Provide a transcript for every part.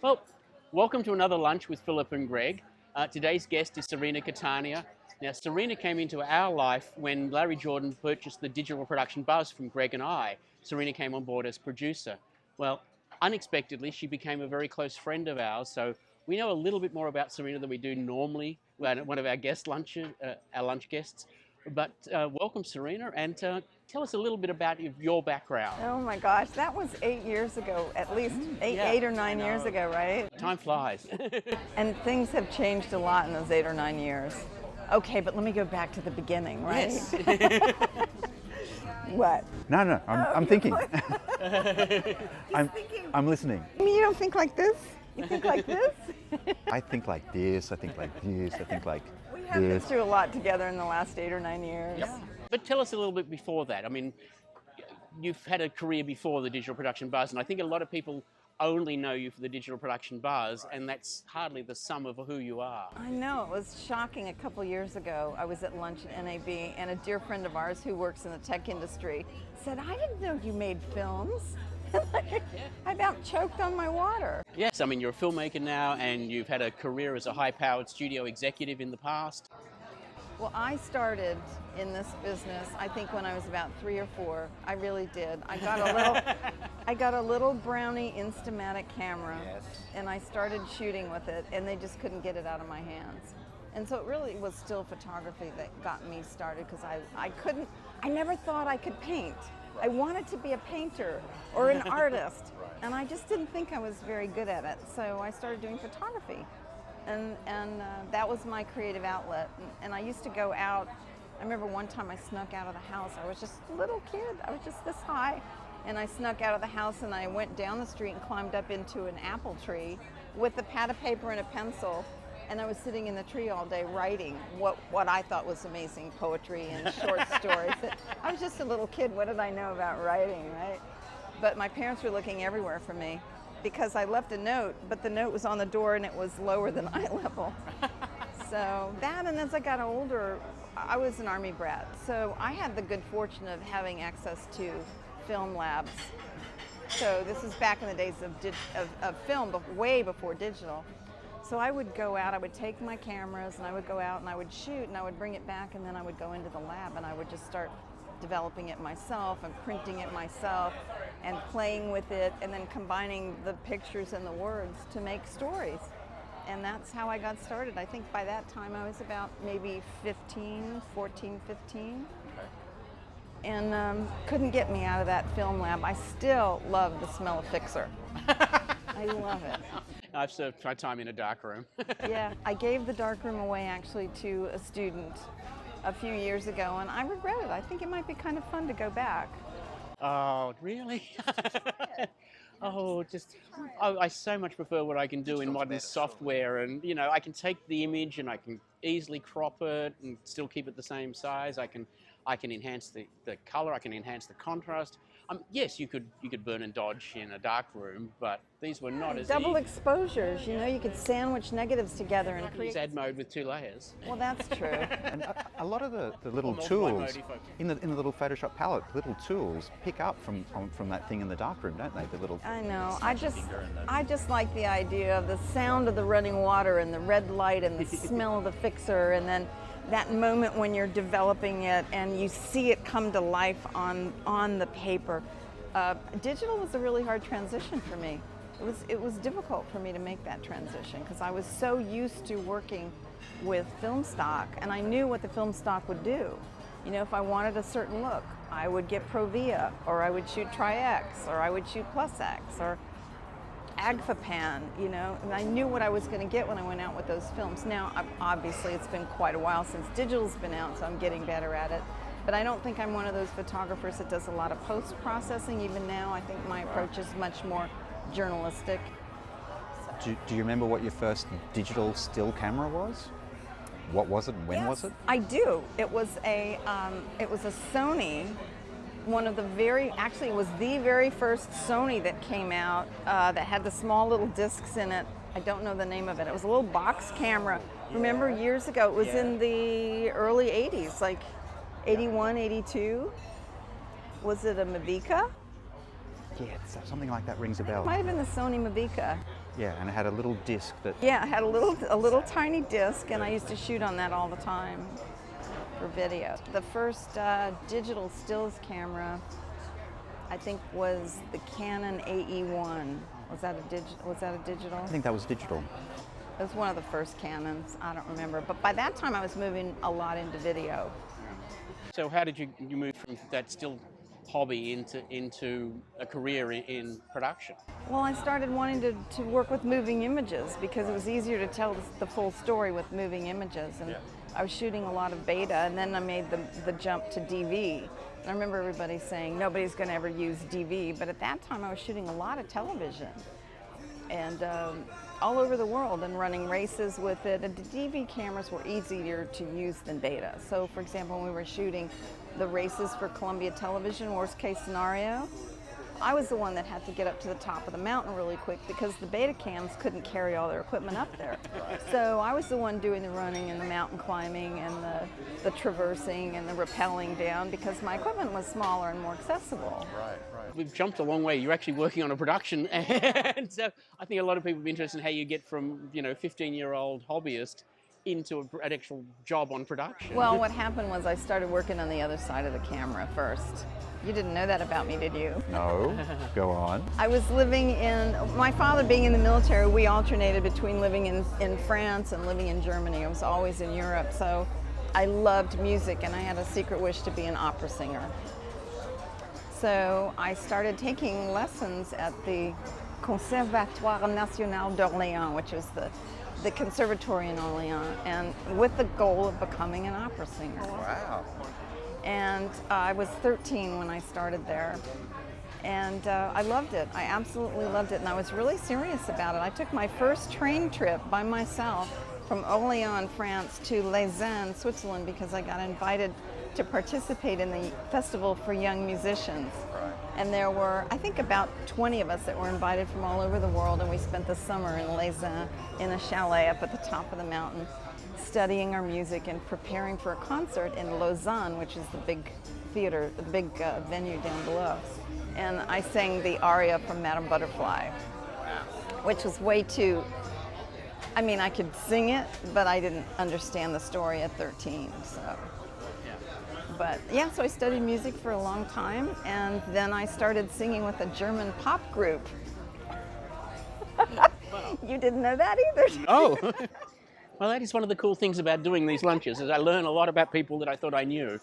Well, welcome to another lunch with Philip and Greg. Today's guest is Cirina Catania. Now, Cirina came into our life when Larry Jordan purchased the digital production buzz from Greg and I. Cirina came on board as producer. Well, unexpectedly, she became a very close friend of ours, so we know a little bit more about Cirina than we do normally when one of our our lunch guests. But welcome, Cirina, and tell us a little bit about your background. Oh my gosh, that was 8 years ago, at least Yeah, 8 or 9 years ago, right? Time flies. And things have changed a lot in those 8 or 9 years. Okay, but let me go back to the beginning, right? Yes. What? No, I'm thinking. Thinking. I'm listening. I mean, you don't think like this? You think like this? I think like this, I think like this, I think like We have been this. through a lot together in the last 8 or 9 years. Yep. But tell us a little bit before that. I mean, you've had a career before the digital production buzz, and I think a lot of people only know you for the digital production buzz, and that's hardly the sum of who you are. I know, it was shocking. A couple years ago, I was at lunch at NAB, and a dear friend of ours who works in the tech industry said, I didn't know you made films. I about choked on my water. Yes, I mean, you're a filmmaker now, and you've had a career as a high-powered studio executive in the past. Well, I started in this business, I think when I was about 3 or 4. I really did. I got a little Brownie Instamatic camera, and I started shooting with it, and they just couldn't get it out of my hands. And so it really was still photography that got me started, because I never thought I could paint. I wanted to be a painter or an artist, and I just didn't think I was very good at it. So I started doing photography. And that was my creative outlet. And I used to go out. I remember one time I snuck out of the house. I was just a little kid. I was just this high. And I snuck out of the house and I went down the street and climbed up into an apple tree with a pad of paper and a pencil. And I was sitting in the tree all day writing what I thought was amazing poetry and short stories. I was just a little kid. What did I know about writing, right? But my parents were looking everywhere for me, because I left a note, but the note was on the door and it was lower than eye level. So that, and as I got older, I was an Army brat. So I had the good fortune of having access to film labs. So this is back in the days of film, but way before digital. So I would go out, I would take my cameras and I would go out and I would shoot and I would bring it back, and then I would go into the lab and I would just start developing it myself and printing it myself and playing with it and then combining the pictures and the words to make stories. And that's how I got started. I think by that time I was about maybe 14, 15. And couldn't get me out of that film lab. I still love the smell of fixer. I love it. I've served my time in a dark room. Yeah, I gave the darkroom away actually to a student a few years ago, and I regret it. I think it might be kind of fun to go back. Oh, really? I so much prefer what I can do in modern software, and I can take the image and I can easily crop it and still keep it the same size. I can enhance the color, I can enhance the contrast. Yes, you could burn and dodge in a dark room, but these were not as Double easy. exposures, you could sandwich negatives together and create. Use ad mode with 2 layers. Well, that's true. And a lot of the little multiply tools mode if I- in the little Photoshop palette, little tools pick up from that thing in the darkroom, don't they? The little. I know. I just like the idea of the sound of the running water and the red light and the smell of the fixer, and then that moment when you're developing it and you see it come to life on the paper. Digital was a really hard transition for me. It was difficult for me to make that transition because I was so used to working with film stock, and I knew what the film stock would do. If I wanted a certain look, I would get Provia, or I would shoot Tri-X, or I would shoot Plus X, or Agfapan, and I knew what I was going to get when I went out with those films. Now, obviously, it's been quite a while since digital's been out, so I'm getting better at it. But I don't think I'm one of those photographers that does a lot of post-processing. Even now, I think my approach is much more journalistic. Do you remember what your first digital still camera was? What was it? When was it? I do. It was a Sony. It was the very first Sony that came out that had the small little discs in it. I don't know the name of it. It was a little box camera. Remember years ago? It was in the early 80s, like 81, 82. Was it a Mavica? Yeah, something like that rings a bell. Might have been the Sony Mavica. Yeah, and it had a little disc that. Yeah, it had a little tiny disc, and I used to shoot on that all the time for video. The first digital stills camera, I think, was the Canon AE1. Was that a digital? I think that was digital. It was one of the first Canons. I don't remember, but by that time I was moving a lot into video. So how did you move from that still hobby into a career in production? Well, I started wanting to work with moving images because it was easier to tell the full story with moving images. And I was shooting a lot of beta, and then I made the jump to DV. And I remember everybody saying nobody's going to ever use DV, but at that time I was shooting a lot of television and all over the world and running races with it. And the DV cameras were easier to use than beta. So, for example, when we were shooting the races for Columbia Television, worst case scenario, I was the one that had to get up to the top of the mountain really quick because the beta cams couldn't carry all their equipment up there. So I was the one doing the running and the mountain climbing and the traversing and the rappelling down because my equipment was smaller and more accessible. Right. We've jumped a long way. You're actually working on a production, and so I think a lot of people would be interested in how you get from 15-year-old hobbyist into an actual job on production. Well, what happened was I started working on the other side of the camera first. You didn't know that about me, did you? No, go on. I was living my father being in the military, we alternated between living in France and living in Germany. I was always in Europe, so I loved music and I had a secret wish to be an opera singer. So I started taking lessons at the Conservatoire National d'Orléans, which is the conservatory in Orléans, and with the goal of becoming an opera singer. Wow. And I was 13 when I started there. And I loved it. I absolutely loved it. And I was really serious about it. I took my first train trip by myself from Orléans, France to Lausanne, Switzerland, because I got invited to participate in the Festival for Young Musicians. Right. And there were, I think, about 20 of us that were invited from all over the world, and we spent the summer in Lausanne in a chalet up at the top of the mountain, studying our music and preparing for a concert in Lausanne, which is the big theater, the big venue down below. And I sang the aria from Madame Butterfly, which was way too, I could sing it, but I didn't understand the story at 13, so. But yeah, so I studied music for a long time, and then I started singing with a German pop group. You didn't know that either? Oh, well, that is one of the cool things about doing these lunches, is I learn a lot about people that I thought I knew.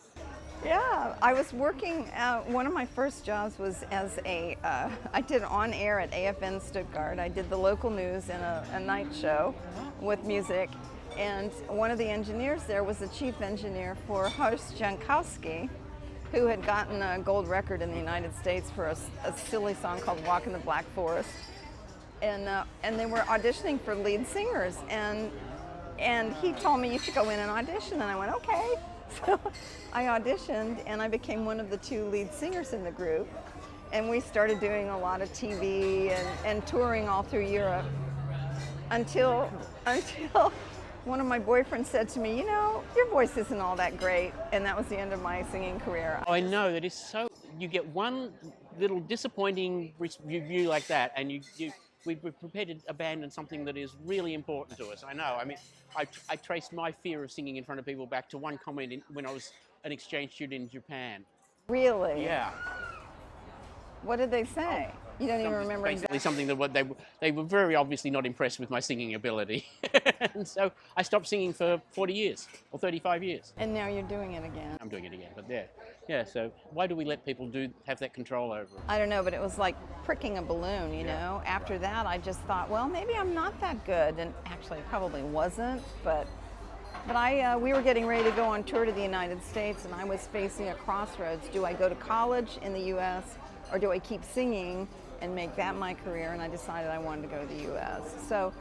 Yeah, I was working, one of my first jobs was as I did on air at AFN Stuttgart. I did the local news in a night show with music. And one of the engineers there was the chief engineer for Horst Jankowski, who had gotten a gold record in the United States for a silly song called Walk in the Black Forest. And they were auditioning for lead singers. And he told me, you should go in and audition. And I went, okay. So I auditioned, and I became one of the 2 lead singers in the group. And we started doing a lot of TV and touring all through Europe until one of my boyfriends said to me, your voice isn't all that great. And that was the end of my singing career. I know, that is so, you get one little disappointing review like that, and we're prepared to abandon something that is really important to us. I know, I traced my fear of singing in front of people back to one comment when I was an exchange student in Japan. Really? Yeah. What did they say? You don't even remember Basically exactly. something that they were very obviously not impressed with my singing ability. And so I stopped singing for 40 years or 35 years. And now you're doing it again. I'm doing it again, but yeah. So why do we let people have that control over it? I don't know, but it was like pricking a balloon, you know? After that, I just thought, well, maybe I'm not that good. And actually, I probably wasn't, but we were getting ready to go on tour to the United States, and I was facing a crossroads. Do I go to college in the U.S., or do I keep singing and make that my career? And I decided I wanted to go to the U.S. So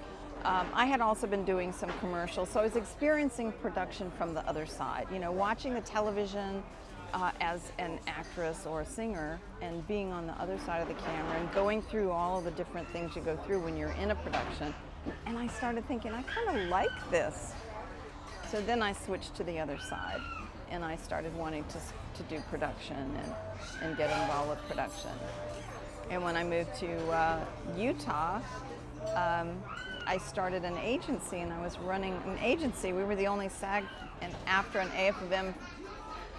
I had also been doing some commercials, so I was experiencing production from the other side, watching the television as an actress or a singer, and being on the other side of the camera and going through all of the different things you go through when you're in a production. And I started thinking, I kind of like this. So then I switched to the other side, and I started wanting to do production and get involved with production. And when I moved to Utah, I started an agency, and I was running an agency. We were the only SAG and after an AF&M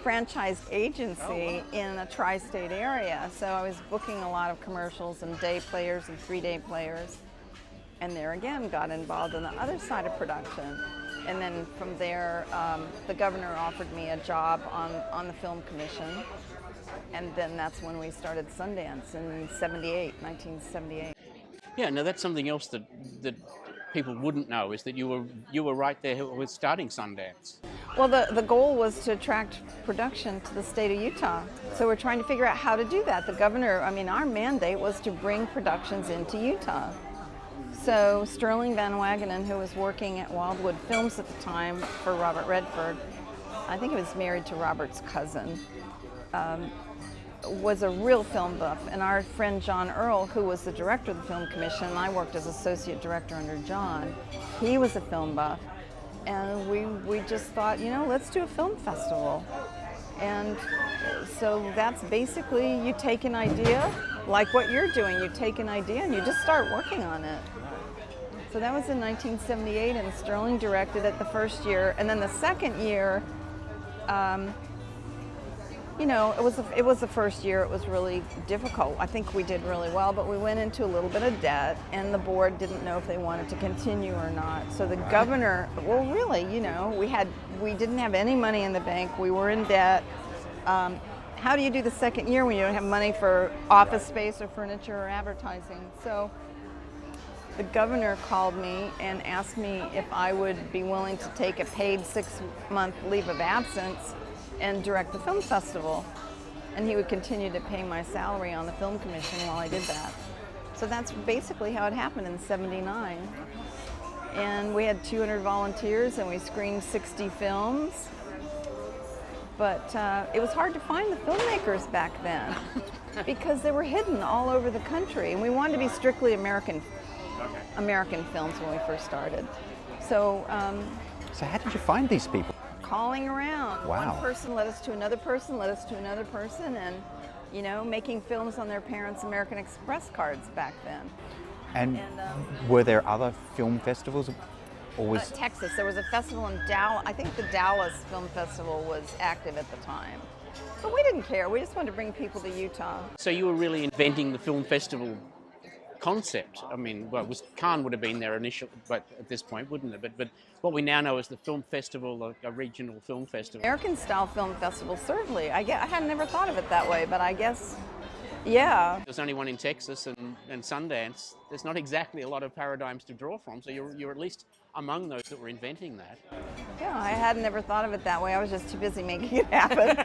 franchised agency in a tri-state area. So I was booking a lot of commercials and day players and 3-day players. And there again, got involved in the other side of production. And then from there, the governor offered me a job on the film commission. And then that's when we started Sundance in 1978. Yeah, now that's something else that people wouldn't know, is that you were right there with starting Sundance. Well, the goal was to attract production to the state of Utah. So we're trying to figure out how to do that. The governor, our mandate was to bring productions into Utah. So Sterling Van Wagenen, who was working at Wildwood Films at the time for Robert Redford, I think he was married to Robert's cousin, was a real film buff. And our friend John Earl, who was the director of the Film Commission, and I worked as associate director under John, he was a film buff. And we just thought, let's do a film festival. And so that's basically, you take an idea, like what you're doing, you take an idea and you just start working on it. So that was in 1978, and Sterling directed it the first year. And then the second year, it was the first year, it was really difficult. I think we did really well, but we went into a little bit of debt, and the board didn't know if they wanted to continue or not. So the governor, well, really, we didn't have any money in the bank, we were in debt. How do you do the second year when you don't have money for office space or furniture or advertising? So the governor called me and asked me if I would be willing to take a paid 6-month leave of absence and direct the film festival. And he would continue to pay my salary on the film commission while I did that. So that's basically how it happened in '79. And we had 200 volunteers, and we screened 60 films. But it was hard to find the filmmakers back then because they were hidden all over the country. And we wanted to be strictly American films when we first started. So how did you find these people? Calling around. Wow. One person led us to another person, led us to another person, and making films on their parents' American Express cards back then. And were there other film festivals? Or was Texas. There was a festival in Dallas. I think the Dallas Film Festival was active at the time. But we didn't care. We just wanted to bring people to Utah. So you were really inventing the film festival concept. Cannes would have been there initially, but at this point, wouldn't it? But what we now know is the film festival, a regional film festival. American-style film festival, certainly. I had never thought of it that way, but I guess, yeah. There's only one in Texas and Sundance. There's not exactly a lot of paradigms to draw from, so you're at least among those that were inventing that. Yeah, I had never thought of it that way. I was just too busy making it happen,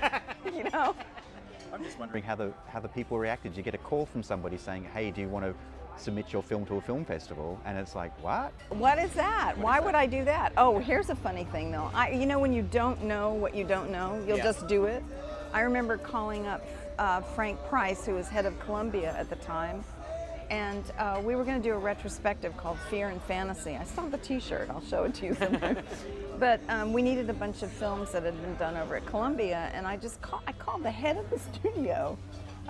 I'm just wondering how the people reacted. You get a call from somebody saying, "Hey, do you want to submit your film to a film festival?" And it's like, what? What is that? Why would I do that? Oh, here's a funny thing though. When you don't know what you don't know, you'll just do it. I remember calling up Frank Price, who was head of Columbia at the time, and we were going to do a retrospective called Fear and Fantasy. I still have the t-shirt, I'll show it to you sometime. But we needed a bunch of films that had been done over at Columbia, and I called the head of the studio.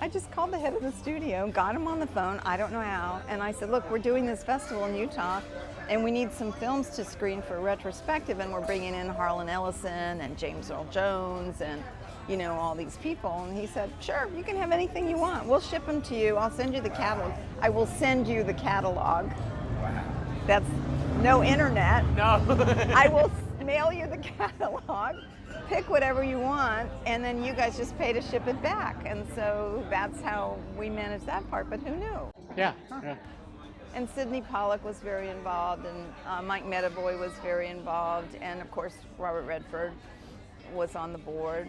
I just called the head of the studio, got him on the phone, I don't know how, and I said, look, we're doing this festival in Utah, and we need some films to screen for a retrospective, and we're bringing in Harlan Ellison and James Earl Jones and all these people. And he said, sure, you can have anything you want. We'll ship them to you. I'll send you the catalog. I will send you the catalog. Wow. That's no internet. No. I will mail you the catalog, pick whatever you want, and then you guys just pay to ship it back. And so that's how we managed that part, but who knew? Yeah. And Sidney Pollack was very involved, and Mike Medavoy was very involved, and of course Robert Redford was on the board.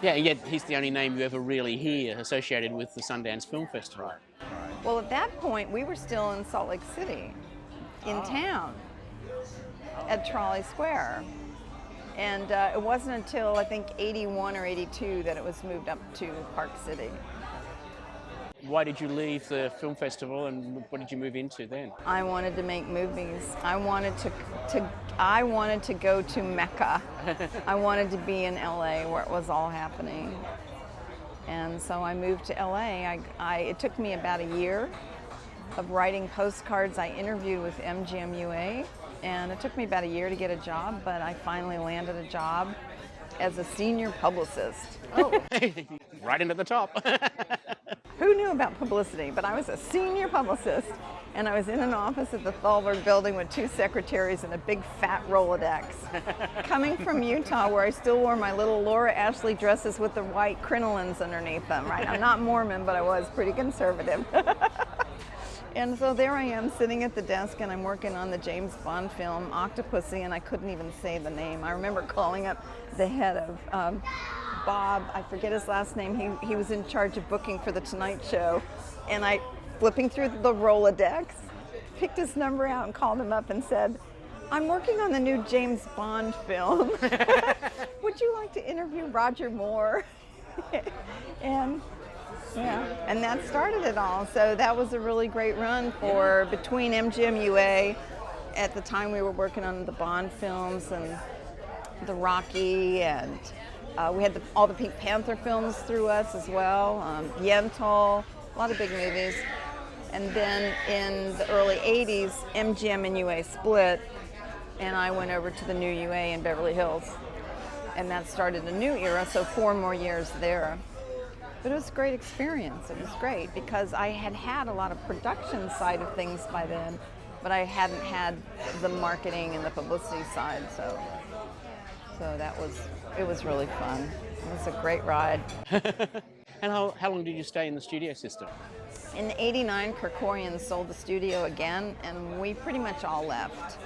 Yeah, yet he's the only name you ever really hear associated with the Sundance Film Festival. Right. Well, at that point, we were still in Salt Lake City, in town, at Trolley Square. And it wasn't until, I think, 81 or 82 that it was moved up to Park City. Why did you leave the film festival, and what did you move into then? I wanted to make movies. I wanted to go to Mecca. I wanted to be in LA where it was all happening. And so I moved to LA. It took me about a year of writing postcards. I interviewed with MGMUA, and it took me about a year to get a job, but I finally landed a job as a senior publicist. Oh, right into the top. Who knew about publicity? But I was a senior publicist, and I was in an office at the Thalberg building with 2 secretaries and a big fat Rolodex. Coming from Utah, where I still wore my little Laura Ashley dresses with the white crinolines underneath them, right? I'm not Mormon, but I was pretty conservative. And so there I am sitting at the desk, and I'm working on the James Bond film Octopussy, and I couldn't even say the name. I remember calling up the head of Bob, I forget his last name, he was in charge of booking for The Tonight Show, and I, flipping through the Rolodex, picked his number out and called him up and said, I'm working on the new James Bond film. Would you like to interview Roger Moore? And yeah, and that started it all. So that was a really great run for between MGMUA. At the time we were working on the Bond films and the Rocky, and we had all the Pink Panther films through us as well, Yentl, a lot of big movies. And then in the early 80s, MGM and UA split, and I went over to the new UA in Beverly Hills. And that started a new era, so 4 more years there. But it was a great experience. It was great because I had had a lot of production side of things by then, but I hadn't had the marketing and the publicity side, so it was really fun. It was a great ride. And how long did you stay in the studio system? In '89, Kerkorian sold the studio again, and we pretty much all left.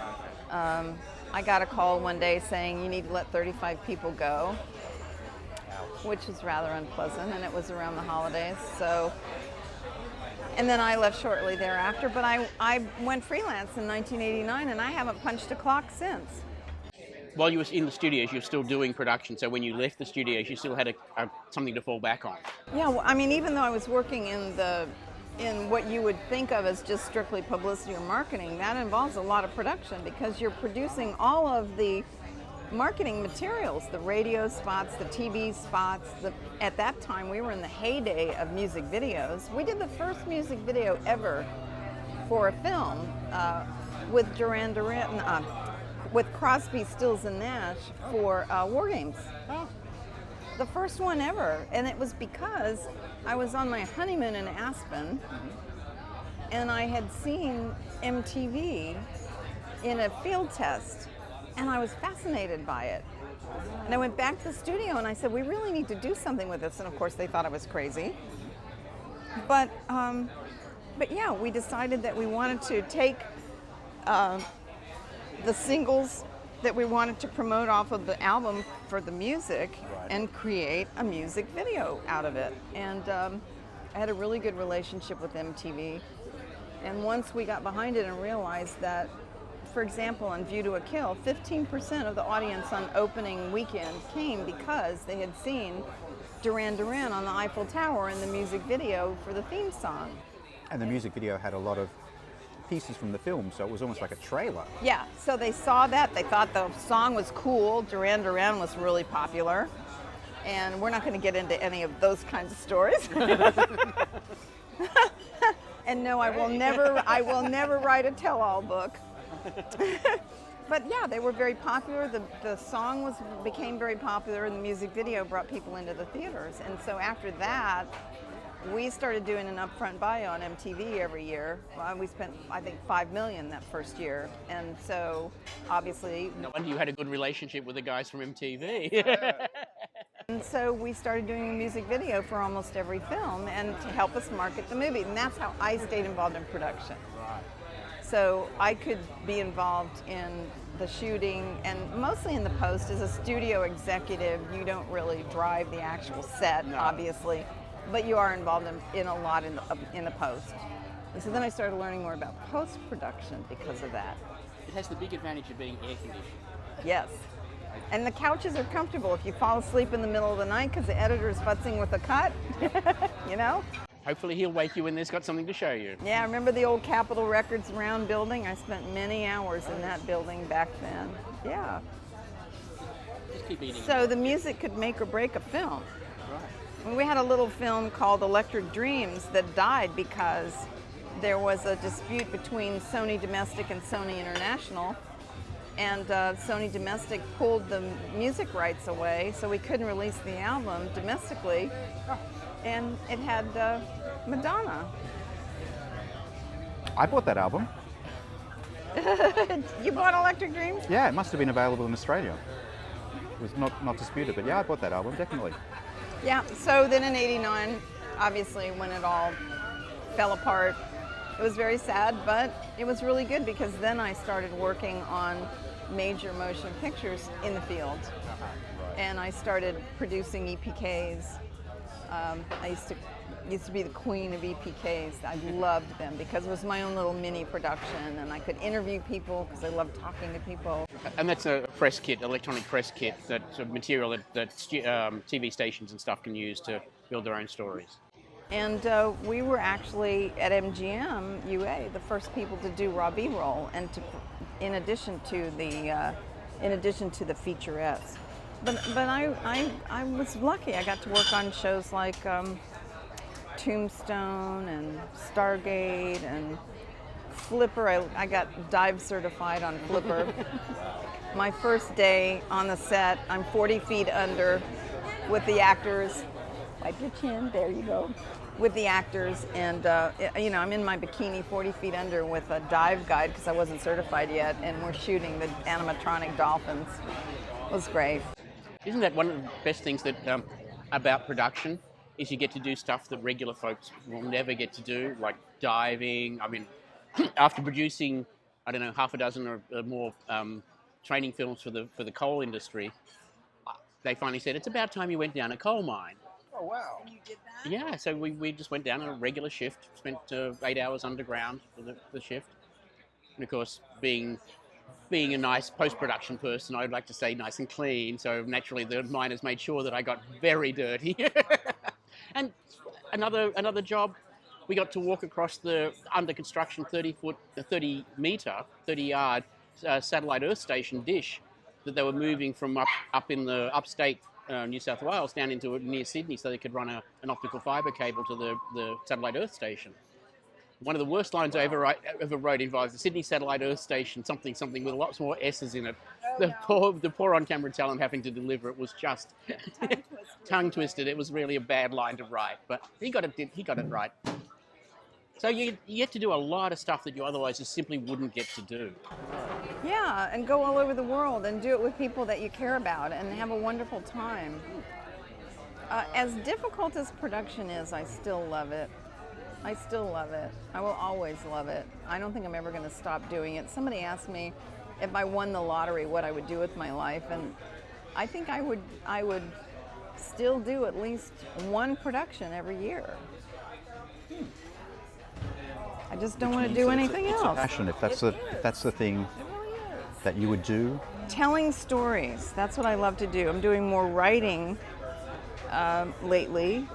I got a call one day saying you need to let 35 people go, which was rather unpleasant, and it was around the holidays. So, and then I left shortly thereafter, but I went freelance in 1989, and I haven't punched a clock since. While you were in the studios, you were still doing production, so when you left the studios, you still had something to fall back on. Yeah, well, I mean, even though I was working in what you would think of as just strictly publicity or marketing, that involves a lot of production because you're producing all of the marketing materials, the radio spots, the TV spots. At that time, we were in the heyday of music videos. We did the first music video ever for a film with Duran Duran, with Crosby, Stills, and Nash for War Games. Oh. The first one ever, and it was because I was on my honeymoon in Aspen, and I had seen MTV in a field test, and I was fascinated by it. And I went back to the studio and I said, we really need to do something with this, and of course they thought I was crazy. But yeah, we decided that we wanted to take the singles that we wanted to promote off of the album for the music and create a music video out of it. And I had a really good relationship with MTV. And once we got behind it and realized that, for example, on View to a Kill, 15% of the audience on opening weekend came because they had seen Duran Duran on the Eiffel Tower in the music video for the theme song. And the music video had a lot of pieces from the film, so it was almost like a trailer. Yeah, so they saw that, they thought the song was cool, Duran Duran was really popular, and we're not going to get into any of those kinds of stories. And no, I will never write a tell-all book. But yeah, they were very popular. The song became very popular, and the music video brought people into the theaters. And so after that, we started doing an upfront buy on MTV every year. We spent, I think, $5 million that first year. And so, obviously... No wonder you had a good relationship with the guys from MTV. And so we started doing a music video for almost every film and to help us market the movie. And that's how I stayed involved in production. Right. So I could be involved in the shooting and mostly in the post. As a studio executive, you don't really drive the actual set, obviously. But you are involved in a lot in the post. And so then I started learning more about post-production because of that. It has the big advantage of being air-conditioned. Yes. And the couches are comfortable if you fall asleep in the middle of the night because the editor is futzing with a cut, you know? Hopefully he'll wake you when there's got something to show you. Yeah, I remember the old Capitol Records round building. I spent many hours in that building back then. Yeah. Just keep eating. So the music could make or break a film. Right. We had a little film called Electric Dreams that died because there was a dispute between Sony Domestic and Sony International, and Sony Domestic pulled the music rights away, so we couldn't release the album domestically, and it had Madonna. I bought that album. You bought Electric Dreams? Yeah, it must have been available in Australia. It was not disputed, but yeah, I bought that album, definitely. Yeah, so then in '89, obviously, when it all fell apart, it was very sad, but it was really good because then I started working on major motion pictures in the field. And I started producing EPKs. I used to be the queen of EPKs. I loved them because it was my own little mini production, and I could interview people because I loved talking to people. And that's a press kit, electronic press kit, that's a material that TV stations and stuff can use to build their own stories. And we were actually at MGM UA the first people to do raw B-roll, and in addition to the featurettes. But I was lucky. I got to work on shows like Tombstone and Stargate and Flipper. I got dive certified on Flipper. My first day on the set, I'm 40 feet under with the actors. Wipe your chin, there you go. With the actors, and I'm in my bikini 40 feet under with a dive guide because I wasn't certified yet, and we're shooting the animatronic dolphins. It was great. Isn't that one of the best things that about production, is you get to do stuff that regular folks will never get to do, like diving. I mean, after producing, I don't know, half a dozen or more training films for the coal industry, they finally said, it's about time you went down a coal mine. Oh, wow. And you did that? Yeah, so we just went down on a regular shift, spent 8 hours underground for the shift. And of course, being a nice post-production person, I'd like to say nice and clean, so naturally the miners made sure that I got very dirty. And another job, we got to walk across the under construction 30-yard satellite Earth station dish that they were moving from up in the upstate New South Wales down into near Sydney so they could run an optical fibre cable to the satellite Earth station. One of the worst lines I ever wrote involves the Sydney Satellite Earth Station, something with lots more S's in it. The poor on-camera talent having to deliver it was just tongue twisted. It was really a bad line to write, but he got it right. So you get to do a lot of stuff that you otherwise just simply wouldn't get to do. Yeah, and go all over the world and do it with people that you care about and have a wonderful time. As difficult as production is, I still love it. I still love it. I will always love it. I don't think I'm ever going to stop doing it. Somebody asked me if I won the lottery, what I would do with my life, and I think I would still do at least one production every year. I just don't want to do anything else. It's a passion, if that's the thing It really is. that you would do. Telling stories. That's what I love to do. I'm doing more writing lately.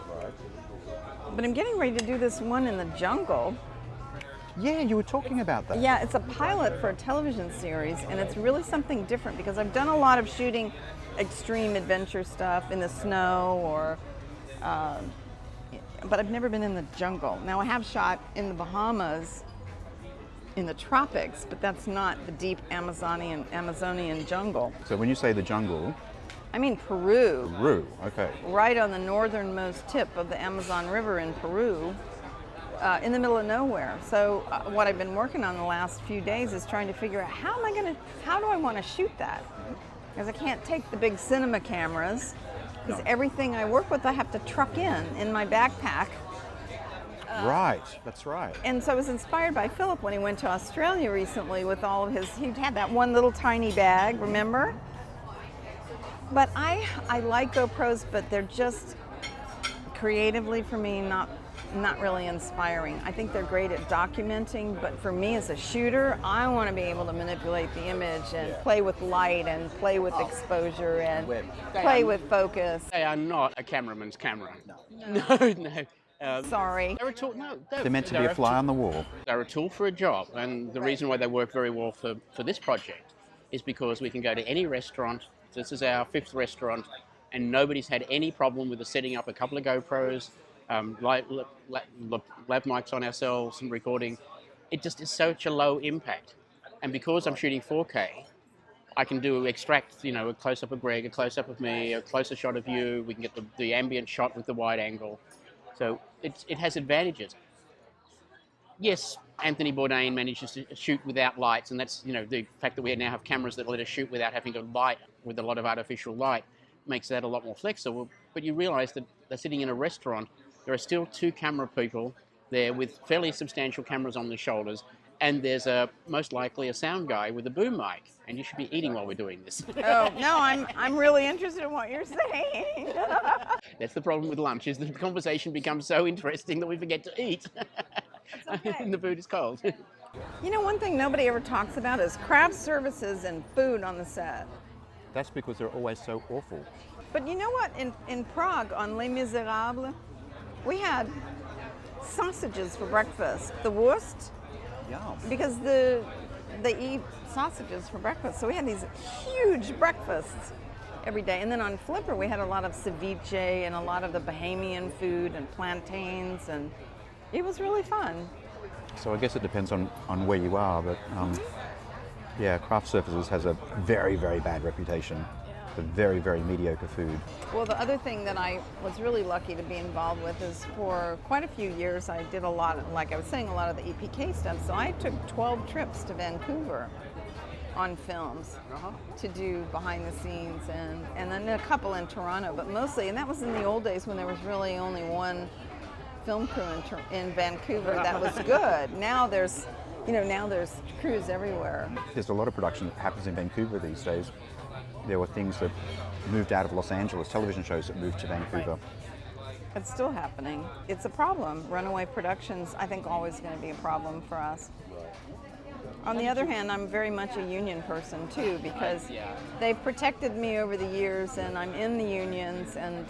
But I'm getting ready to do this one in the jungle. Yeah, you were talking about that. Yeah, it's a pilot for a television series, and it's really something different because I've done a lot of shooting extreme adventure stuff in the snow, but I've never been in the jungle. Now I have shot in the Bahamas, in the tropics, but that's not the deep Amazonian jungle. So when you say the jungle, I mean Peru. Peru, okay. Right on the northernmost tip of the Amazon River in Peru, in the middle of nowhere. So what I've been working on the last few days is trying to figure out how do I want to shoot that? Because I can't take the big cinema cameras, because everything I work with I have to truck in my backpack. Right, that's right. And so I was inspired by Philip when he went to Australia recently with all of he had that one little tiny bag, remember? But I like GoPros, but they're just creatively for me not really inspiring. I think they're great at documenting, but for me as a shooter, I want to be able to manipulate the image and play with light and play with exposure and play with focus. They are not a cameraman's camera. No. Sorry. They're a tool. No, They're meant to be a fly on the wall. They're a tool for a job, and the reason why they work very well for this project is because we can go to any restaurant. This is our 5th restaurant and nobody's had any problem with us setting up a couple of GoPros, lav mics on ourselves and recording. It just is such a low impact. And because I'm shooting 4K, I can extract, a close-up of Greg, a close-up of me, a closer shot of you. We can get the ambient shot with the wide angle. So it has advantages. Yes, Anthony Bourdain manages to shoot without lights, and that's, the fact that we now have cameras that let us shoot without having to light with a lot of artificial light makes that a lot more flexible. But you realize that they're sitting in a restaurant, there are still 2 camera people there with fairly substantial cameras on their shoulders, and there's most likely a sound guy with a boom mic, and you should be eating while we're doing this. Oh, no, I'm really interested in what you're saying. That's the problem with lunch, is that the conversation becomes so interesting that we forget to eat. Okay. And the food is cold. One thing nobody ever talks about is craft services and food on the set. That's because they're always so awful. But you know what? In Prague, on Les Miserables, we had sausages for breakfast. The Wurst, Yum. because they eat sausages for breakfast. So we had these huge breakfasts every day. And then on Flipper, we had a lot of ceviche and a lot of the Bahamian food and plantains, and it was really fun. So I guess it depends on where you are, but yeah, craft services has a very, very bad reputation for very, very mediocre food. Well, the other thing that I was really lucky to be involved with is for quite a few years I did a lot, like I was saying, a lot of the EPK stuff. So I took 12 trips to Vancouver on films to do behind the scenes, and then a couple in Toronto, but mostly, and that was in the old days when there was really only one film crew in Vancouver that was good. Now there's crews everywhere. There's a lot of production that happens in Vancouver these days. There were things that moved out of Los Angeles, television shows that moved to Vancouver. It's still happening. It's a problem. Runaway productions, I think, always going to be a problem for us. On the other hand, I'm very much a union person too, because they've protected me over the years, and I'm in the unions, and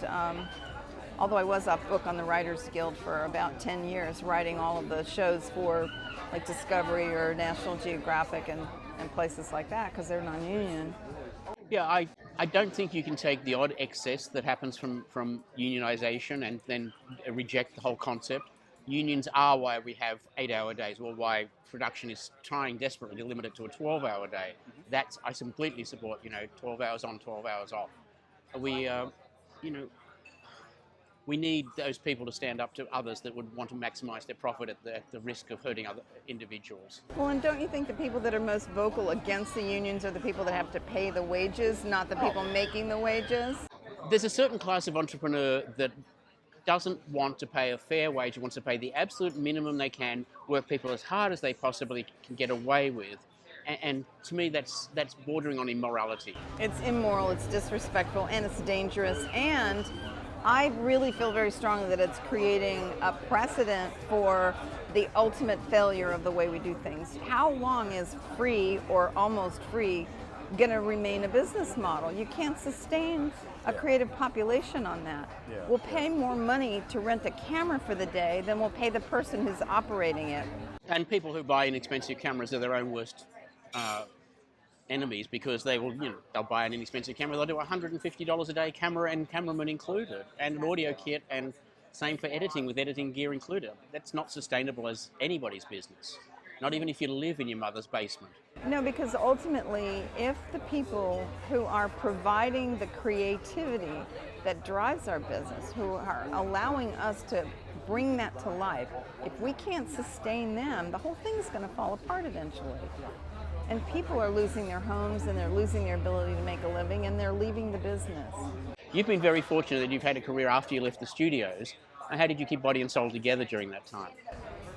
although I was off book on the Writers Guild for about 10 years, writing all of the shows for like Discovery or National Geographic and places like that, because they're non-union. Yeah, I don't think you can take the odd excess that happens from unionization and then reject the whole concept. Unions are why we have 8-hour days, or why production is trying desperately to limit it to a 12-hour day. That's, I completely support, 12 hours on, 12 hours off. We need those people to stand up to others that would want to maximize their profit at the risk of hurting other individuals. Well, and don't you think the people that are most vocal against the unions are the people that have to pay the wages, not the people making the wages? There's a certain class of entrepreneur that doesn't want to pay a fair wage, wants to pay the absolute minimum they can, work people as hard as they possibly can get away with. And to me, that's bordering on immorality. It's immoral, it's disrespectful, and it's dangerous. And I really feel very strongly that it's creating a precedent for the ultimate failure of the way we do things. How long is free or almost free going to remain a business model? You can't sustain a creative population on that. We'll pay more money to rent a camera for the day than we'll pay the person who's operating it. And people who buy inexpensive cameras are their own worst enemies, because they'll buy an inexpensive camera, they'll do $150 a day, camera and cameraman included, and an audio kit, and same for editing, with editing gear included. That's not sustainable as anybody's business, not even if you live in your mother's basement. No, because ultimately, if the people who are providing the creativity that drives our business, who are allowing us to bring that to life, if we can't sustain them, the whole thing's going to fall apart eventually. And people are losing their homes, and they're losing their ability to make a living, and they're leaving the business. You've been very fortunate that you've had a career after you left the studios. How did you keep Body and Soul together during that time?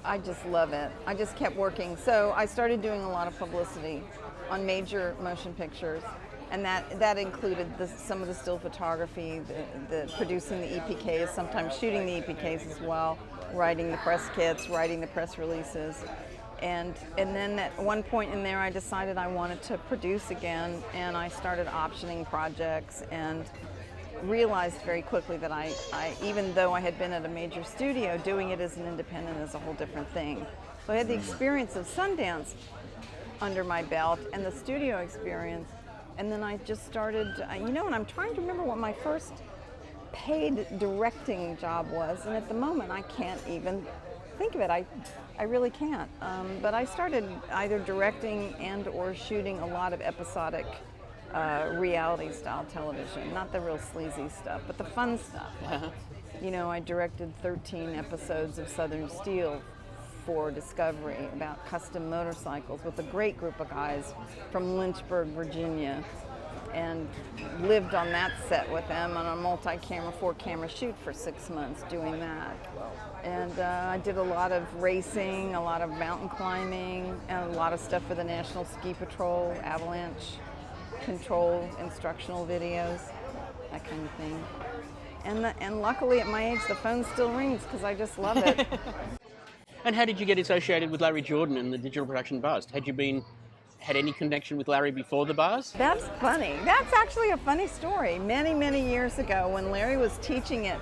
I just love it. I just kept working. So I started doing a lot of publicity on major motion pictures, and that included some of the still photography, the producing the EPKs, sometimes shooting the EPKs as well, writing the press kits, writing the press releases. And then at one point in there, I decided I wanted to produce again, and I started optioning projects, and realized very quickly that I even though I had been at a major studio, doing it as an independent is a whole different thing. So I had the experience of Sundance under my belt and the studio experience, And then I just started, and I'm trying to remember what my first paid directing job was, and at the moment I can't even think of it. I really can't. But I started either directing and or shooting a lot of episodic reality style television, not the real sleazy stuff, but the fun stuff. I directed 13 episodes of Southern Steel for Discovery about custom motorcycles with a great group of guys from Lynchburg, Virginia, and lived on that set with them on a multi-camera, 4-camera shoot for 6 months doing that. And I did a lot of racing, a lot of mountain climbing, and a lot of stuff for the National Ski Patrol, avalanche control, instructional videos, that kind of thing. And luckily at my age, the phone still rings because I just love it. And how did you get associated with Larry Jordan and the digital production buzz? Had you had any connection with Larry before the buzz? That's funny. That's actually a funny story. Many, many years ago when Larry was teaching at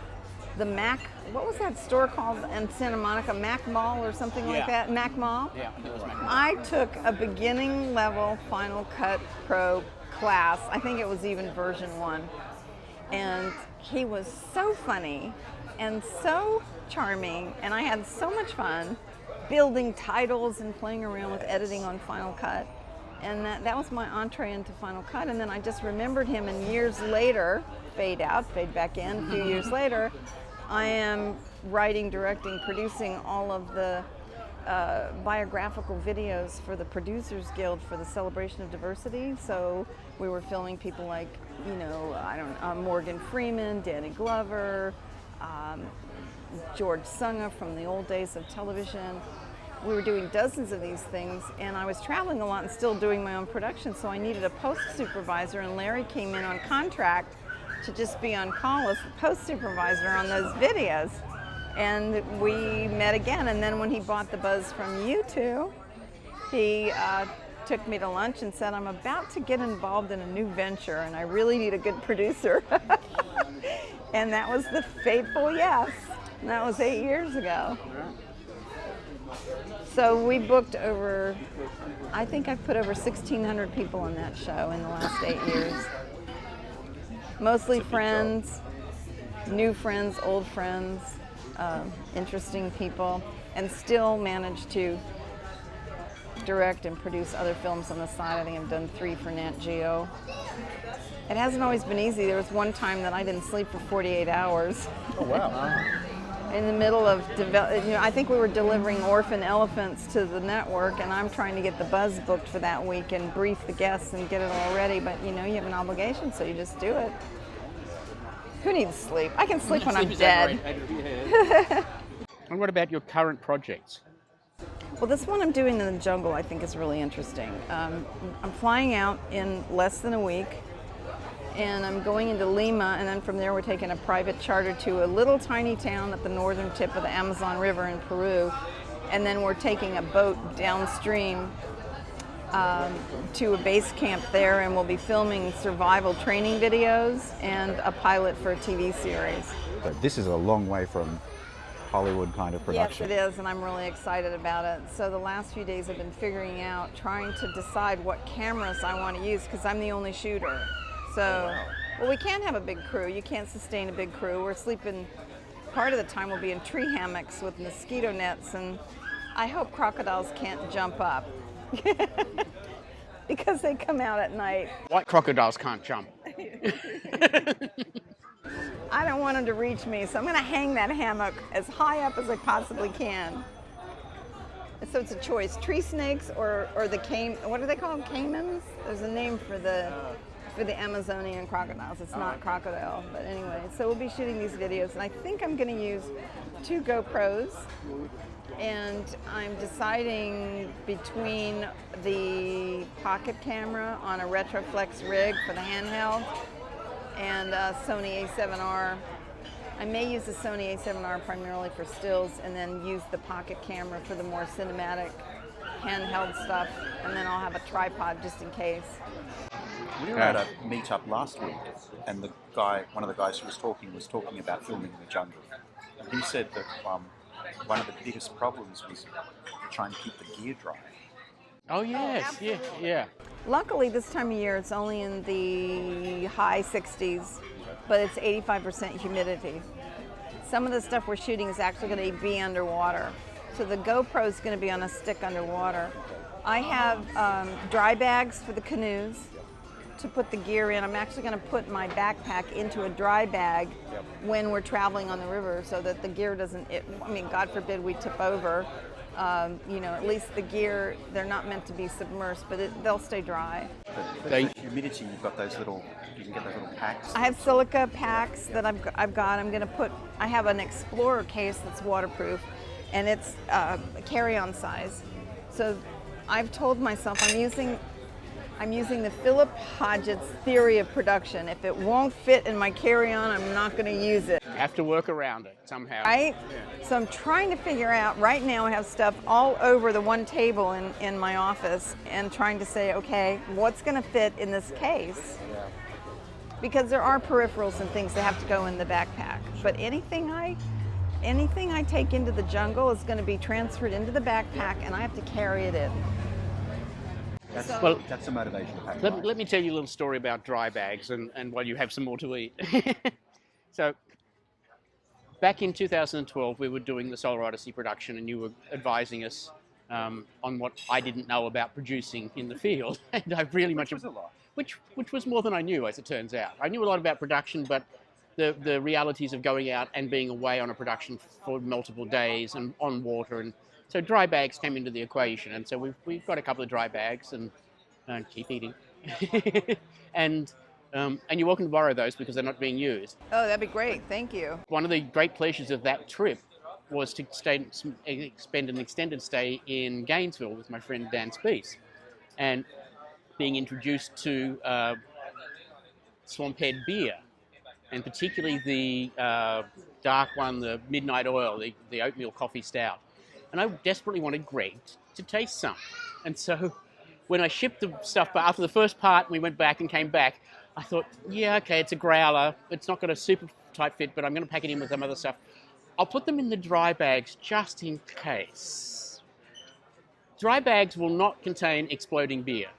the Mac, what was that store called in Santa Monica? Mac Mall or something like that? Mac Mall? Yeah, it was Mac Mall. I took a beginning level Final Cut Pro class. I think it was even version 1. And he was so funny and so charming, and I had so much fun building titles and playing around with editing on Final Cut. And that was my entree into Final Cut. And then I just remembered him, and years later, fade out, fade back in, a few years later, I am writing, directing, producing all of the biographical videos for the Producers Guild for the Celebration of Diversity. So we were filming people like, Morgan Freeman, Danny Glover, George Sunga from the old days of television. We were doing dozens of these things, and I was traveling a lot and still doing my own production, so I needed a post supervisor, and Larry came in on contract to just be on call as the post supervisor on those videos. And we met again, and then when he bought the buzz from you two, he took me to lunch and said, I'm about to get involved in a new venture, and I really need a good producer. And that was the fateful yes. And that was 8 years ago. So we booked I think I've put over 1,600 people on that show in the last 8 years. Mostly friends, new friends, old friends, interesting people, and still managed to direct and produce other films on the side. I think I've done 3 for Nat Geo. It hasn't always been easy. There was one time that I didn't sleep for 48 hours. Oh, wow. In the middle of, I think we were delivering orphan elephants to the network, and I'm trying to get the buzz booked for that week and brief the guests and get it all ready, but you have an obligation, so you just do it. Who needs sleep? I can sleep when I'm dead. And what about your current projects? Well, this one I'm doing in the jungle I think is really interesting. I'm flying out in less than a week, and I'm going into Lima, and then from there we're taking a private charter to a little tiny town at the northern tip of the Amazon River in Peru, and then we're taking a boat downstream to a base camp there, and we'll be filming survival training videos and a pilot for a TV series. But this is a long way from Hollywood kind of production. Yes, it is, and I'm really excited about it. So the last few days I've been figuring out, trying to decide what cameras I want to use, because I'm the only shooter. So, well, we can't have a big crew. You can't sustain a big crew. We're sleeping, part of the time we'll be in tree hammocks with mosquito nets, and I hope crocodiles can't jump up because they come out at night. White crocodiles can't jump. I don't want them to reach me, so I'm going to hang that hammock as high up as I possibly can. So it's a choice, tree snakes or the what are they called, caimans? There's a name for the Amazonian crocodiles. It's not crocodile, but anyway. So we'll be shooting these videos, and I think I'm going to use 2 GoPros, and I'm deciding between the pocket camera on a Retroflex rig for the handheld and Sony A7R. I may use the Sony A7R primarily for stills, and then use the pocket camera for the more cinematic handheld stuff, and then I'll have a tripod just in case. We were at a meet-up last week, and one of the guys who was talking about filming in the jungle. And he said that one of the biggest problems was trying to keep the gear dry. Oh yes, yeah, absolutely. yeah. Luckily, this time of year, it's only in the high 60s, but it's 85% humidity. Some of the stuff we're shooting is actually going to be underwater. So the GoPro is going to be on a stick underwater. I have dry bags for the canoes to put the gear in. I'm actually going to put my backpack into a dry bag when we're traveling on the river so that the gear doesn't, God forbid we tip over. At least the gear, they're not meant to be submersed, but they'll stay dry. But for humidity, you've got those little, you can get those little packs. I have silica packs that I've got. I have an Explorer case that's waterproof, and it's carry-on size. So I've told myself I'm using the Philip Hodgett's theory of production. If it won't fit in my carry-on, I'm not going to use it. Have to work around it somehow. Right? Yeah. So I'm trying to figure out, right now I have stuff all over the one table in my office and trying to say, okay, what's going to fit in this case? Yeah. Because there are peripherals and things that have to go in the backpack. But anything I take into the is going to be transferred into the backpack, and I have to carry it in. That's the motivation. Let me tell you a little story about dry bags, and while you have some more to eat. So, back in 2012, we were doing the Solar Odyssey production, and you were advising us on what I didn't know about producing in the field, and I really which was a lot. Which was more than I knew, as it turns out. I knew a lot about production, but the realities of going out and being away on a production for multiple days and on water, and so dry bags came into the equation, and so we've got a couple of dry bags, and keep eating, and you're welcome to borrow those because they're not being used. Oh, that'd be great. Thank you. One of the great pleasures of that trip was to spend an extended stay in Gainesville with my friend Dan Speece, and being introduced to Swamphead beer, and particularly the dark one, the Midnight Oil, the oatmeal coffee stout. And I desperately wanted Greg to taste some. And so when I shipped the stuff, but after the first part, we went back and came back, I thought, yeah, okay, it's a growler. It's not got a super tight fit, but I'm going to pack it in with some other stuff. I'll put them in the dry bags just in case. Dry bags will not contain exploding beer.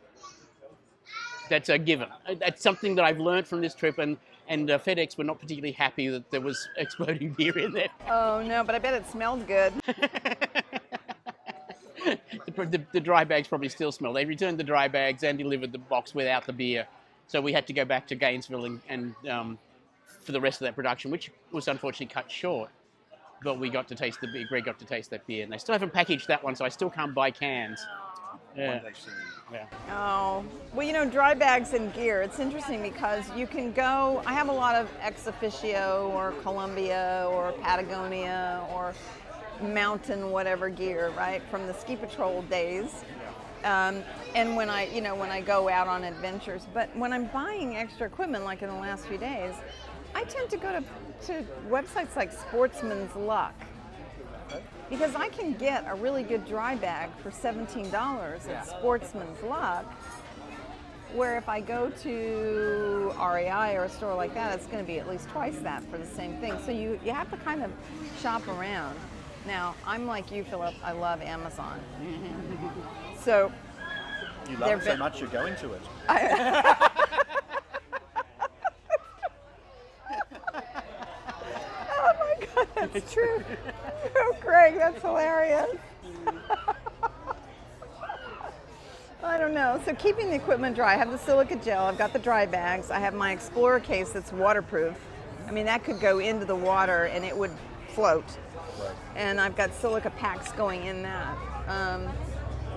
That's a given. That's something that I've learned from this trip, and FedEx were not particularly happy that there was exploding beer in there. Oh no, but I bet it smelled good. The dry bags probably still smell. They returned the dry bags and delivered the box without the beer. So we had to go back to Gainesville and for the rest of that production, which was unfortunately cut short. But we got to taste the beer. Greg got to taste that beer, and they still haven't packaged that one, so I still can't buy cans. Yeah. Yeah. Oh, well, dry bags and gear, it's interesting because you can go, I have a lot of Ex Officio or Columbia or Patagonia or mountain whatever gear, right, from the ski patrol days. And when I go out on adventures, but when I'm buying extra equipment, like in the last few days, I tend to go to websites like Sportsman's Luck. Because I can get a really good dry bag for $17 at Sportsman's Luck, where if I go to REI or a store like that, it's going to be at least twice that for the same thing. So you have to kind of shop around. Now, I'm like you, Philip. I love Amazon. So you love it so much you're going to it. Oh my God, that's true. Oh, Greg, that's hilarious. I don't know. So keeping the equipment dry, I have the silica gel, I've got the dry bags, I have my Explorer case that's waterproof. I mean, that could go into the water and it would float. Right. And I've got silica packs going in that.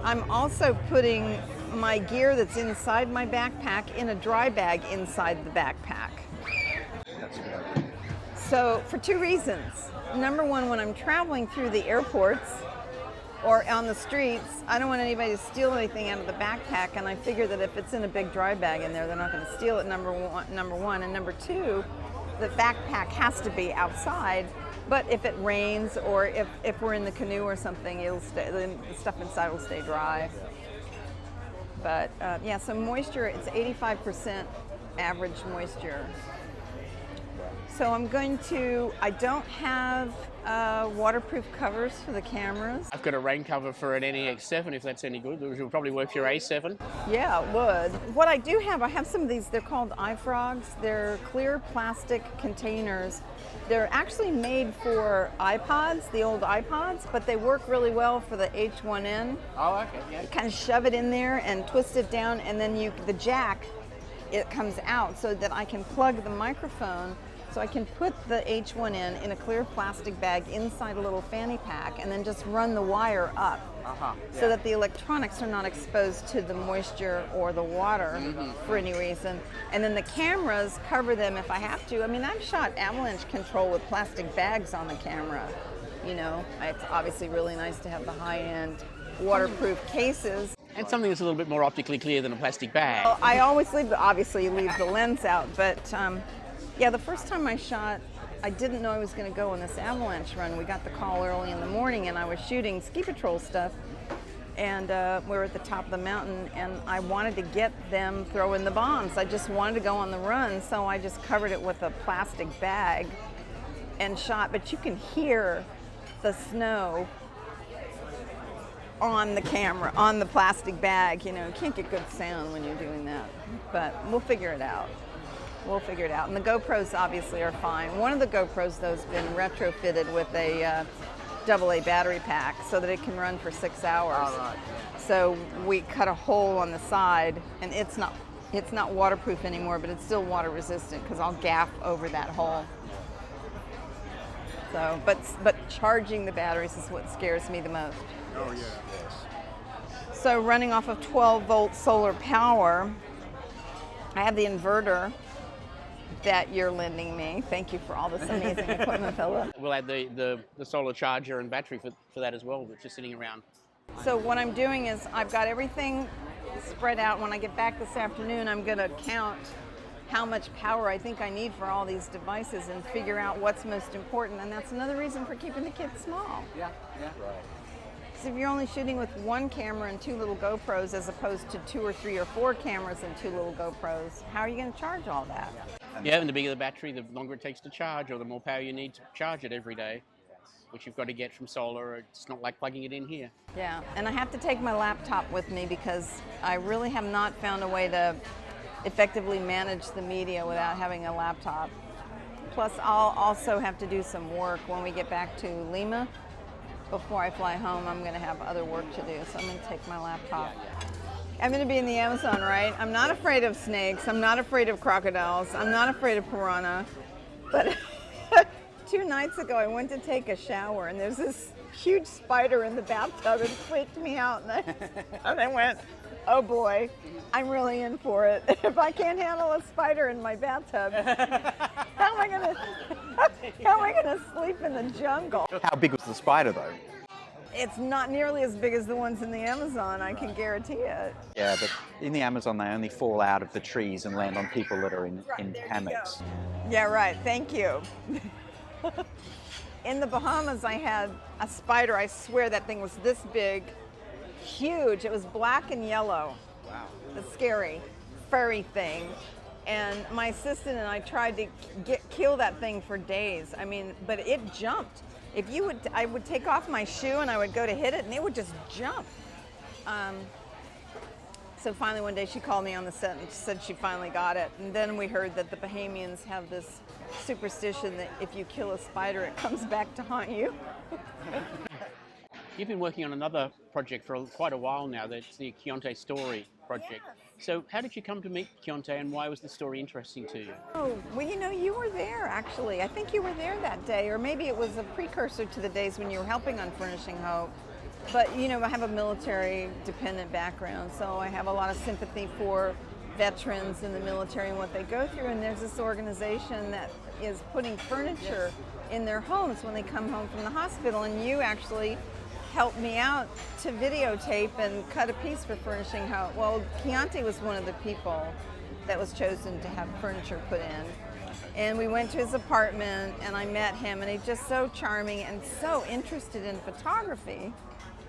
I'm also putting my gear that's inside my backpack in a dry bag inside the backpack. That's a good idea. So for two reasons. Number one, when I'm traveling through the airports or on the streets, I don't want anybody to steal anything out of the backpack, and I figure that if it's in a big dry bag in there, they're not going to steal it, number one. And number two, the backpack has to be outside, but if it rains or if we're in the canoe or something, the stuff inside will stay dry. But so moisture, it's 85% average moisture. So I don't have waterproof covers for the cameras. I've got a rain cover for an NEX7 if that's any good, which will probably work for your A7. Yeah, it would. What I do have, I have some of these, they're called iFrogs. They're clear plastic containers. They're actually made for iPods, the old iPods, but they work really well for the H1N. Oh, okay, yeah. You kind of shove it in there and twist it down, and then the jack, it comes out so that I can plug the microphone. So I can put the H1N in a clear plastic bag inside a little fanny pack and then just run the wire up so that the electronics are not exposed to the moisture or the water for any reason. And then the cameras cover them if I have to. I mean, I've shot avalanche control with plastic bags on the camera. You know, it's obviously really nice to have the high-end waterproof cases. And something that's a little bit more optically clear than a plastic bag. Well, I always leave the lens out, but yeah, the first time I shot, I didn't know I was going to go on this avalanche run. We got the call early in the morning, and I was shooting ski patrol stuff, and we were at the top of the mountain, and I wanted to get them throwing the bombs. I just wanted to go on the run, so I just covered it with a plastic bag and shot, but you can hear the snow on the camera, on the plastic bag. You know, you can't get good sound when you're doing that, but we'll figure it out. We'll figure it out. And the GoPros obviously are fine. One of the GoPros, though, has been retrofitted with a AA battery pack so that it can run for 6 hours. All right. So we cut a hole on the side, and it's not waterproof anymore, but it's still water resistant because I'll gaff over that hole. So, but charging the batteries is what scares me the most. Oh, yeah. So running off of 12-volt solar power, I have the inverter that you're lending me. Thank you for all this amazing equipment, Philip. We'll add the solar charger and battery for that as well, which is sitting around. So what I'm doing is I've got everything spread out. When I get back this afternoon, I'm going to count how much power I think I need for all these devices and figure out what's most important. And that's another reason for keeping the kids small. Yeah, yeah. Right. So if you're only shooting with one camera and 2 little GoPros as opposed to 2 or 3 or 4 cameras and 2 little GoPros, how are you going to charge all that? Yeah, and the bigger the battery, the longer it takes to charge, or the more power you need to charge it every day, which you've got to get from solar. It's not like plugging it in here. Yeah, and I have to take my laptop with me because I really have not found a way to effectively manage the media without having a laptop. Plus, I'll also have to do some work when we get back to Lima. Before I fly home, I'm going to have other work to do, so I'm going to take my laptop. I'm going to be in the Amazon, right? I'm not afraid of snakes. I'm not afraid of crocodiles. I'm not afraid of piranha. But 2 nights ago, I went to take a shower, and there's this huge spider in the bathtub. It freaked me out, and I went, oh boy, I'm really in for it. If I can't handle a spider in my bathtub, how am I gonna sleep in the jungle? How big was the spider, though? It's not nearly as big as the ones in the Amazon, I can guarantee it. Yeah, but in the Amazon, they only fall out of the trees and land on people that are in hammocks. Yeah, right, thank you. In the Bahamas, I had a spider. I swear that thing was this big, huge. It was black and yellow. Wow. A scary, furry thing. And my assistant and I tried to kill that thing for days. I mean, but it jumped. I would take off my shoe and I would go to hit it and it would just jump. So finally one day she called me on the set and said she finally got it. And then we heard that the Bahamians have this superstition that if you kill a spider, it comes back to haunt you. You've been working on another project for quite a while now. That's the Keontae Story project. So how did you come to meet Keontae, and why was the story interesting to you? Oh, well, you know, you were there, actually. I think you were there that day, or maybe it was a precursor to the days when you were helping on Furnishing Hope. But, you know, I have a military-dependent background, so I have a lot of sympathy for veterans in the military and what they go through, and there's this organization that is putting furniture in their homes when they come home from the hospital, and you actually helped me out to videotape and cut a piece for Furnishing Hope. Well, Keontae was one of the people that was chosen to have furniture put in. And we went to his apartment and I met him, and he's just so charming and so interested in photography.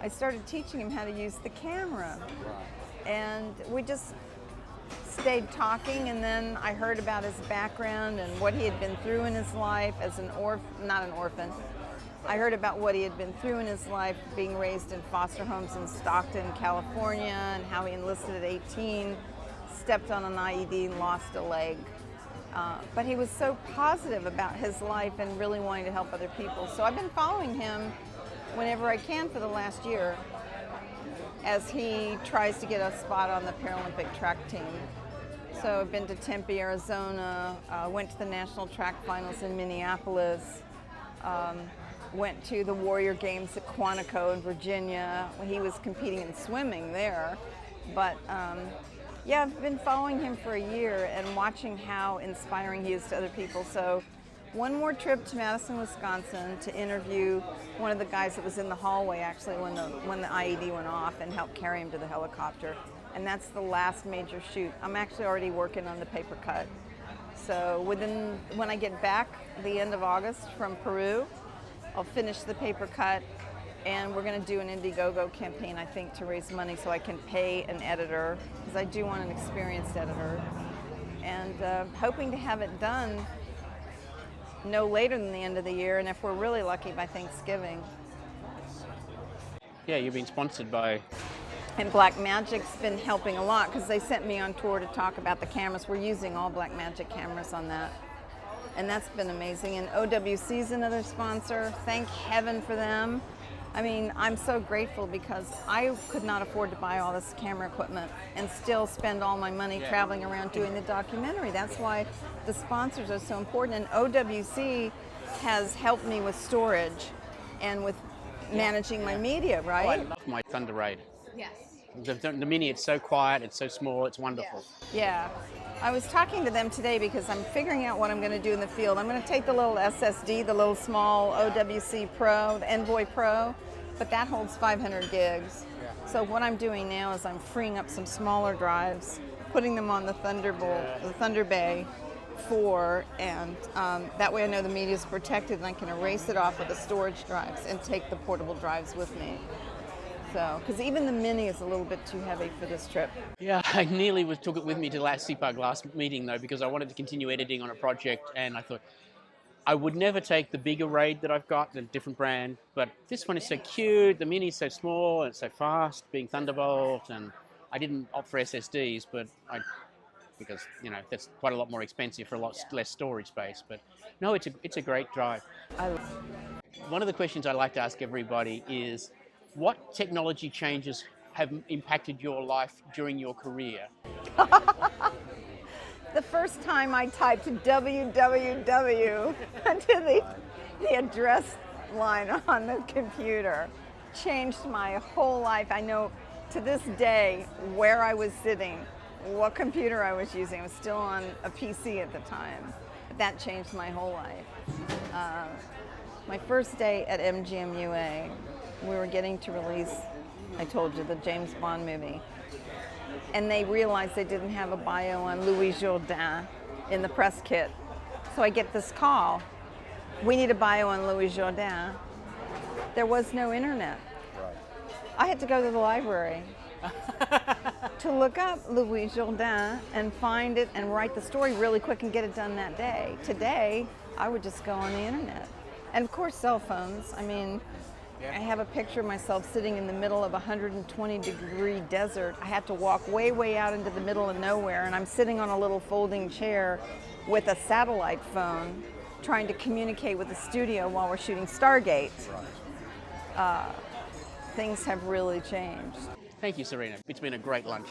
I started teaching him how to use the camera. And we just stayed talking, and then I heard about his background and what he had been through in his life as not an orphan. I heard about what he had been through in his life being raised in foster homes in Stockton, California, and how he enlisted at 18, stepped on an IED and lost a leg. But he was so positive about his life and really wanting to help other people. So I've been following him whenever I can for the last year as he tries to get a spot on the Paralympic track team. So I've been to Tempe, Arizona, went to the national track finals in Minneapolis, went to the Warrior Games at Quantico in Virginia. He was competing in swimming there. But yeah, I've been following him for a year and watching how inspiring he is to other people. So one more trip to Madison, Wisconsin to interview one of the guys that was in the hallway actually when the IED went off and helped carry him to the helicopter. And that's the last major shoot. I'm actually already working on the paper cut. So when I get back the end of August from Peru, I'll finish the paper cut, and we're going to do an Indiegogo campaign, I think, to raise money so I can pay an editor, because I do want an experienced editor. And hoping to have it done no later than the end of the year, and if we're really lucky, by Thanksgiving. Yeah, you've been sponsored by... And Blackmagic's been helping a lot because they sent me on tour to talk about the cameras. We're using all Blackmagic cameras on that. And that's been amazing. And OWC is another sponsor. Thank heaven for them. I mean, I'm so grateful because I could not afford to buy all this camera equipment and still spend all my money traveling around doing the documentary. That's why the sponsors are so important. And OWC has helped me with storage and with managing my media, right? Oh, I love my Thunder Raid. Yes. The Mini, it's so quiet, it's so small, it's wonderful. Yeah. I was talking to them today because I'm figuring out what I'm going to do in the field. I'm going to take the little SSD, the little small OWC Pro, the Envoy Pro, but that holds 500 gigs. Yeah. So what I'm doing now is I'm freeing up some smaller drives, putting them on the Thunderbolt, the Thunder Bay 4, and that way I know the media is protected and I can erase it off of the storage drives and take the portable drives with me. So, because even the Mini is a little bit too heavy for this trip. Yeah, I nearly took it with me to CPAG last meeting though, because I wanted to continue editing on a project, and I thought I would never take the bigger Raid that I've got, a different brand, but this one is so cute, the Mini is so small and so fast, being Thunderbolt, and I didn't opt for SSDs, but because you know that's quite a lot more expensive for a lot less storage space. But no, it's a great drive. One of the questions I like to ask everybody is, what technology changes have impacted your life during your career? The first time I typed www into the address line on the computer changed my whole life. I know to this day where I was sitting, what computer I was using. I was still on a PC at the time. But that changed my whole life. My first day at MGM-UA, we were getting to release, I told you, the James Bond movie. And they realized they didn't have a bio on Louis Jourdain in the press kit. So I get this call. We need a bio on Louis Jourdain. There was no internet. Right. I had to go to the library to look up Louis Jourdain and find it and write the story really quick and get it done that day. Today, I would just go on the internet. And of course, cell phones. I mean, I have a picture of myself sitting in the middle of a 120-degree desert. I had to walk way, way out into the middle of nowhere, and I'm sitting on a little folding chair with a satellite phone trying to communicate with the studio while we're shooting Stargate. Right. Things have really changed. Thank you, Cirina. It's been a great lunch.